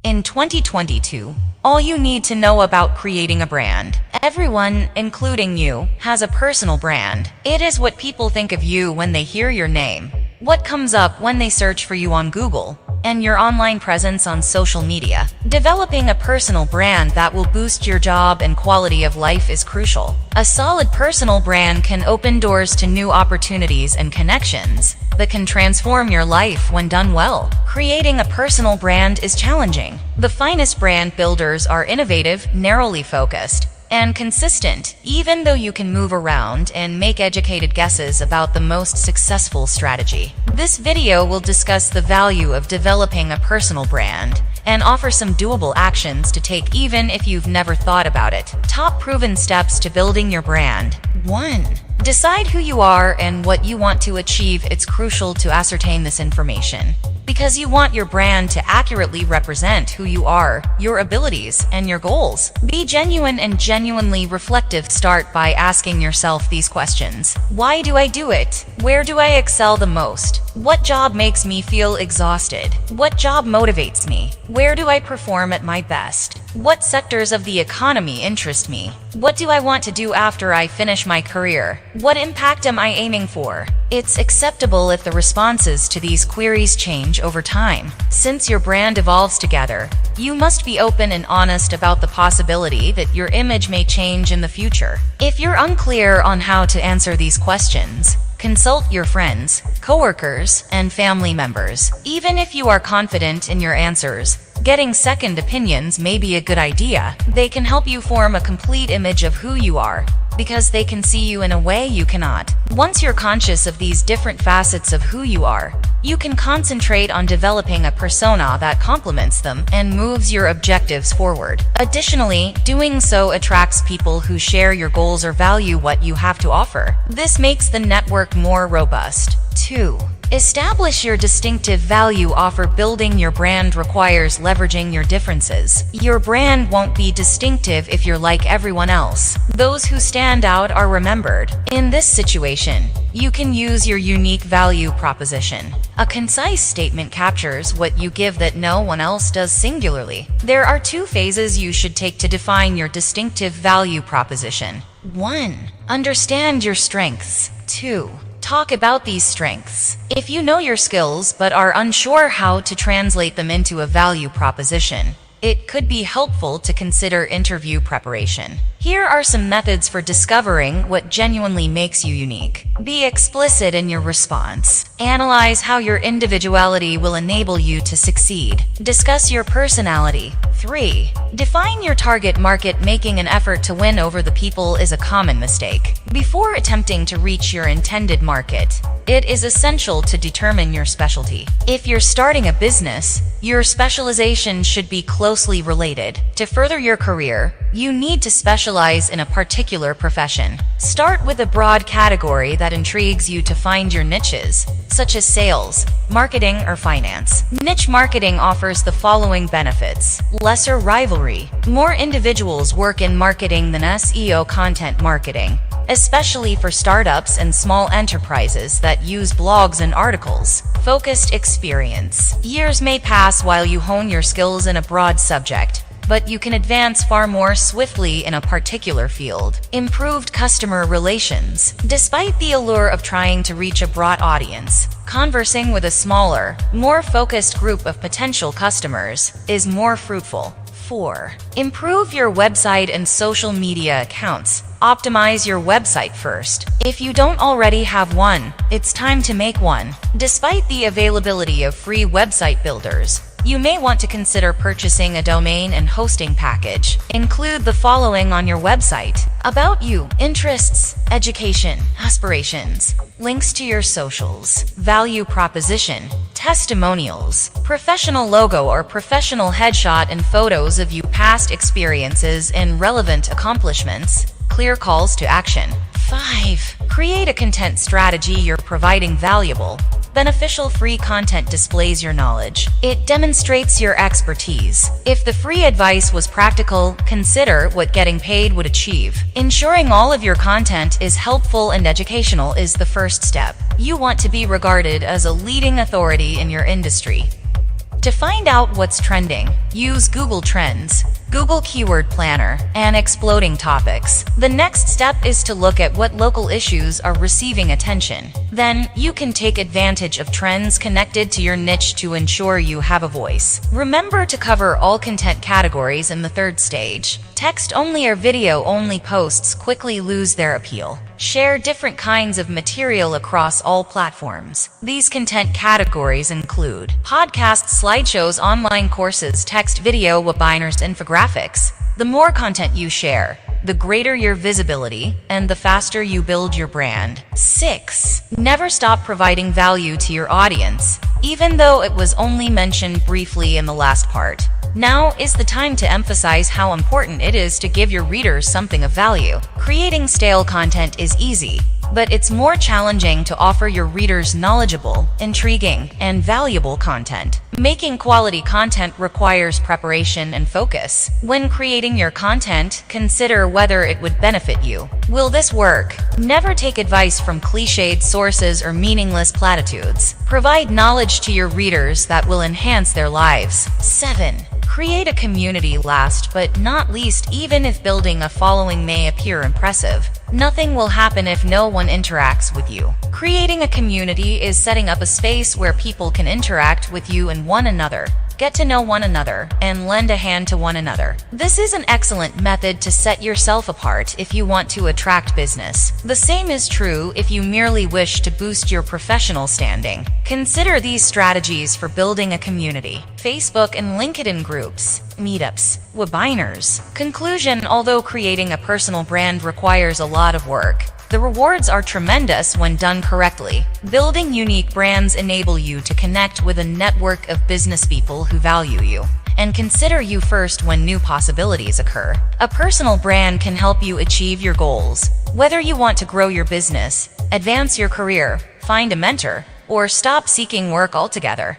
In 2022, all you need to know about creating a brand. Everyone, including you, has a personal brand. It is what people think of you when they hear your name, what comes up when they search for you on Google, and your online presence on social media. Developing a personal brand that will boost your job and quality of life is crucial. A solid personal brand can open doors to new opportunities and connections that can transform your life when done well. Creating a personal brand is challenging. The finest brand builders are innovative, narrowly focused, and consistent, even though you can move around and make educated guesses about the most successful strategy. This video will discuss the value of developing a personal brand and offer some doable actions to take even if you've never thought about it. Top proven steps to building your brand. 1. Decide who you are and what you want to achieve. It's crucial to ascertain this information, because you want your brand to accurately represent who you are, your abilities, and your goals. Be genuine and genuinely reflective. Start by asking yourself these questions. Why do I do it? Where do I excel the most? What job makes me feel exhausted? What job motivates me? Where do I perform at my best? What sectors of the economy interest me? What do I want to do after I finish my career? What impact am I aiming for? It's acceptable if the responses to these queries change over time. Since your brand evolves together, you must be open and honest about the possibility that your image may change in the future. If you're unclear on how to answer these questions, consult your friends, coworkers, and family members. Even if you are confident in your answers, getting second opinions may be a good idea. They can help you form a complete image of who you are, because they can see you in a way you cannot. Once you're conscious of these different facets of who you are, you can concentrate on developing a persona that complements them and moves your objectives forward. Additionally, doing so attracts people who share your goals or value what you have to offer. This makes the network more robust. 2. Establish your distinctive value offer. Building your brand requires leveraging your differences. Your brand won't be distinctive if you're like everyone else. Those who stand out are remembered. In this situation, you can use your unique value proposition. A concise statement captures what you give that no one else does singularly. There are 2 phases you should take to define your distinctive value proposition. 1. Understand your strengths. 2. Talk about these strengths. If you know your skills but are unsure how to translate them into a value proposition, it could be helpful to consider interview preparation. Here are some methods for discovering what genuinely makes you unique. Be explicit in your response. Analyze how your individuality will enable you to succeed. Discuss your personality. 3. Define your target market. Making an effort to win over the people is a common mistake. Before attempting to reach your intended market, it is essential to determine your specialty. If you're starting a business, your specialization should be closely related. To further your career, you need to specialize in a particular profession. Start with a broad category that intrigues you to find your niches, such as sales, marketing, or finance. Niche marketing offers the following benefits: lesser rivalry. More individuals work in marketing than SEO content marketing, especially for startups and small enterprises that use blogs and articles. Focused experience. Years may pass while you hone your skills in a broad subject, but you can advance far more swiftly in a particular field. Improved customer relations. Despite the allure of trying to reach a broad audience, conversing with a smaller, more focused group of potential customers is more fruitful. 4. Improve your website and social media accounts. Optimize your website first. If you don't already have one, it's time to make one. Despite the availability of free website builders, you may want to consider purchasing a domain and hosting package. Include the following on your website: about you, interests, education, aspirations, links to your socials, value proposition, testimonials, professional logo or professional headshot, and photos of you, past experiences and relevant accomplishments. Clear calls to action. 5. Create a content strategy. You're providing valuable, beneficial free content displays your knowledge. It demonstrates your expertise. If the free advice was practical, consider what getting paid would achieve. Ensuring all of your content is helpful and educational is the first step. You want to be regarded as a leading authority in your industry. To find out what's trending, use Google Trends, Google Keyword Planner, and exploding topics. The next step is to look at what local issues are receiving attention. Then, you can take advantage of trends connected to your niche to ensure you have a voice. Remember to cover all content categories in the third stage. Text-only or video-only posts quickly lose their appeal. Share different kinds of material across all platforms. These content categories include podcasts, slideshows, online courses, text, video, webinars, infographics. The more content you share, the greater your visibility and the faster you build your brand. 6. Never stop providing value to your audience, even though it was only mentioned briefly in the last part. Now is the time to emphasize how important it is to give your readers something of value. Creating stale content is easy, but it's more challenging to offer your readers knowledgeable, intriguing, and valuable content. Making quality content requires preparation and focus. When creating your content, consider whether it would benefit you. Will this work? Never take advice from cliched sources or meaningless platitudes. Provide knowledge to your readers that will enhance their lives. 7. Create a community. Last but not least, even if building a following may appear impressive, nothing will happen if no one interacts with you. Creating a community is setting up a space where people can interact with you and one another, get to know one another, and lend a hand to one another. This is an excellent method to set yourself apart if you want to attract business. The same is true if you merely wish to boost your professional standing. Consider these strategies for building a community: Facebook and LinkedIn groups, meetups, webinars. Conclusion: although creating a personal brand requires a lot of work, the rewards are tremendous when done correctly. Building unique brands enable you to connect with a network of business people who value you and consider you first when new possibilities occur. A personal brand can help you achieve your goals. Whether you want to grow your business, advance your career, find a mentor, or stop seeking work altogether,